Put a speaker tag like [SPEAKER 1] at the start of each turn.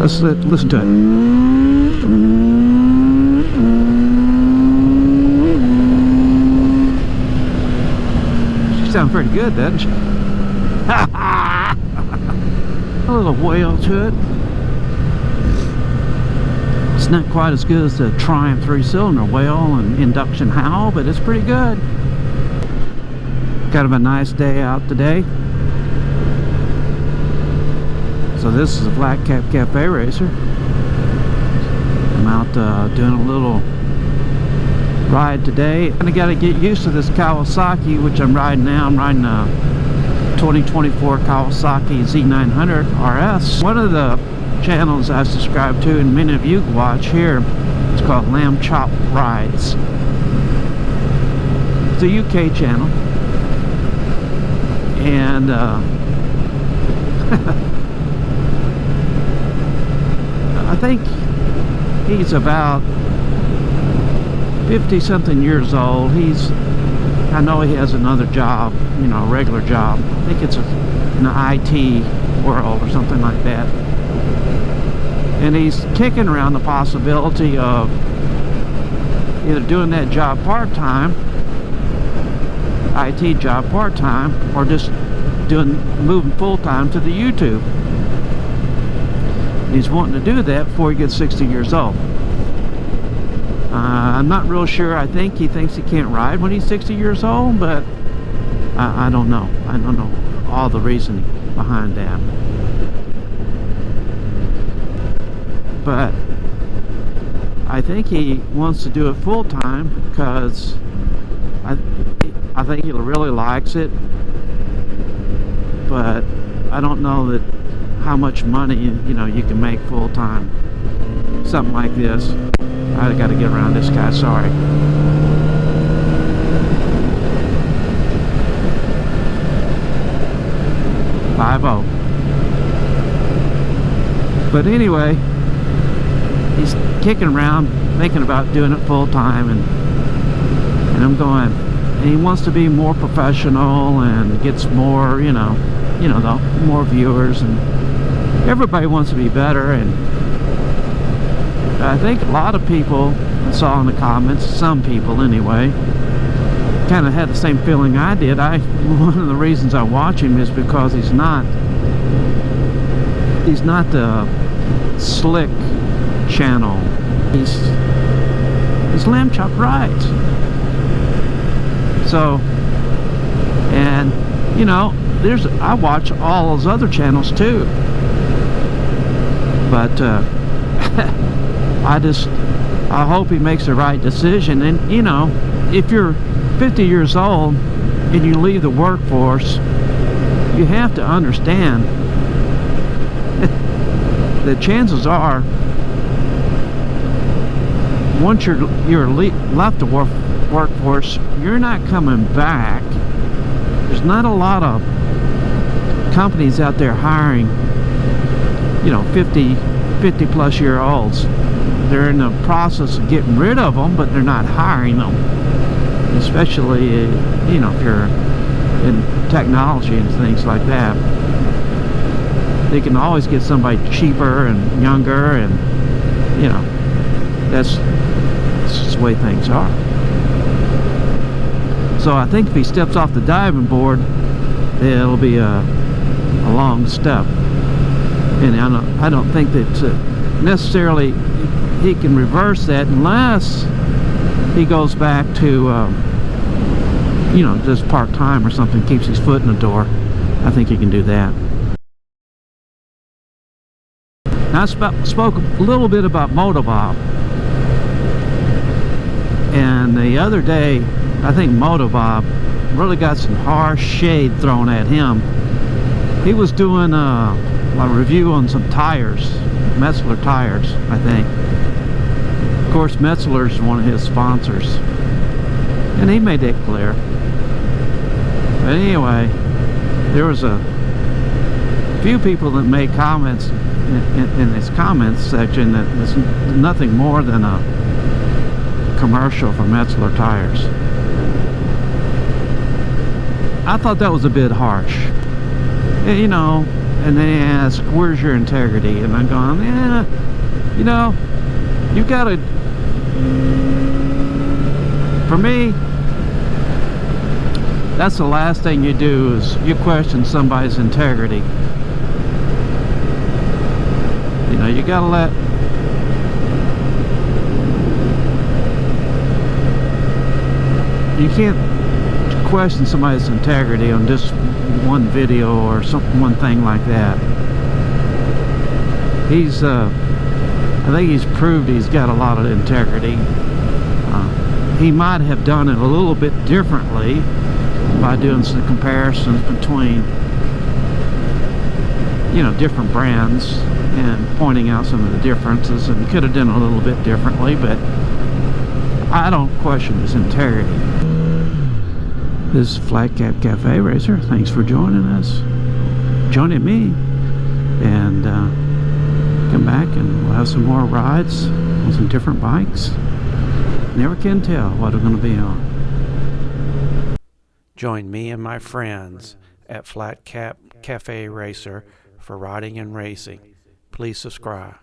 [SPEAKER 1] Let's listen to it. She sounds pretty good, doesn't she? A little wail to it. It's not quite as good as the Triumph 3-cylinder wail and induction howl, but it's pretty good. Kind of a nice day out today. So this is a Black Cap Cafe Racer. I'm out doing a little ride today. I got to get used to this Kawasaki, which I'm riding now. I'm riding a 2024 Kawasaki Z900 RS. One of the channels I subscribe to, and many of you watch here, it's called Lamb Chop Rides. It's a UK channel, and I think he's about 50-something years old. I know he has another job, you know, a regular job. I think it's in the IT world or something like that. And he's kicking around the possibility of either doing that job part-time, IT job part-time, or just moving full-time to the YouTube. He's wanting to do that before he gets 60 years old. I'm not real sure. I think he thinks he can't ride when he's 60 years old, but I don't know. I don't know all the reasoning behind that. But I think he wants to do it full-time because I think he really likes it. But I don't know that how much money, you know, you can make full-time. Something like this. I got to get around this guy, sorry. .50. But anyway, he's kicking around, thinking about doing it full-time, and I'm going, and he wants to be more professional and gets more, you know, more viewers, and everybody wants to be better. And I think a lot of people I saw in the comments, some people anyway, kind of had the same feeling I did. One of the reasons I watch him is because he's not the slick channel. He's Lamb Chop Rides. So, and you know, I watch all those other channels too, but I hope he makes the right decision. And you know, if you're 50 years old and you leave the workforce, you have to understand that chances are, once you're left the workforce, you're not coming back. There's not a lot of companies out there hiring, you know, 50 plus year olds. They're in the process of getting rid of them, but they're not hiring them. Especially, you know, if you're in technology and things like that. They can always get somebody cheaper and younger, and you know, that's just the way things are. So I think if he steps off the diving board, it'll be a long step. And I don't think that necessarily he can reverse that unless he goes back to you know, just part-time or something, keeps his foot in the door. I think he can do that. Now, I spoke a little bit about MOTOBOB, and the other day I think MOTOBOB really got some harsh shade thrown at him. He was doing a review on some tires, Metzler tires, I think. Of course, Metzler's one of his sponsors, and he made that clear. But anyway, there was a few people that made comments in this comments section that it's nothing more than a commercial for Metzler tires. I thought that was a bit harsh. You know, and they ask, where's your integrity? And I'm going, you know, you gotta, for me, that's the last thing you do, is you question somebody's integrity. You know, you gotta let, you can't question somebody's integrity on just one video or one thing like that. He's I think he's proved he's got a lot of integrity. He might have done it a little bit differently by doing some comparisons between, you know, different brands and pointing out some of the differences, and could have done it a little bit differently, but I don't question his integrity. This is Flat Cap Cafe Racer. Thanks for joining me, and come back and we'll have some more rides on some different bikes. Never can tell what we're going to be on. Join me and my friends at Flat Cap Cafe Racer for riding and racing. Please subscribe.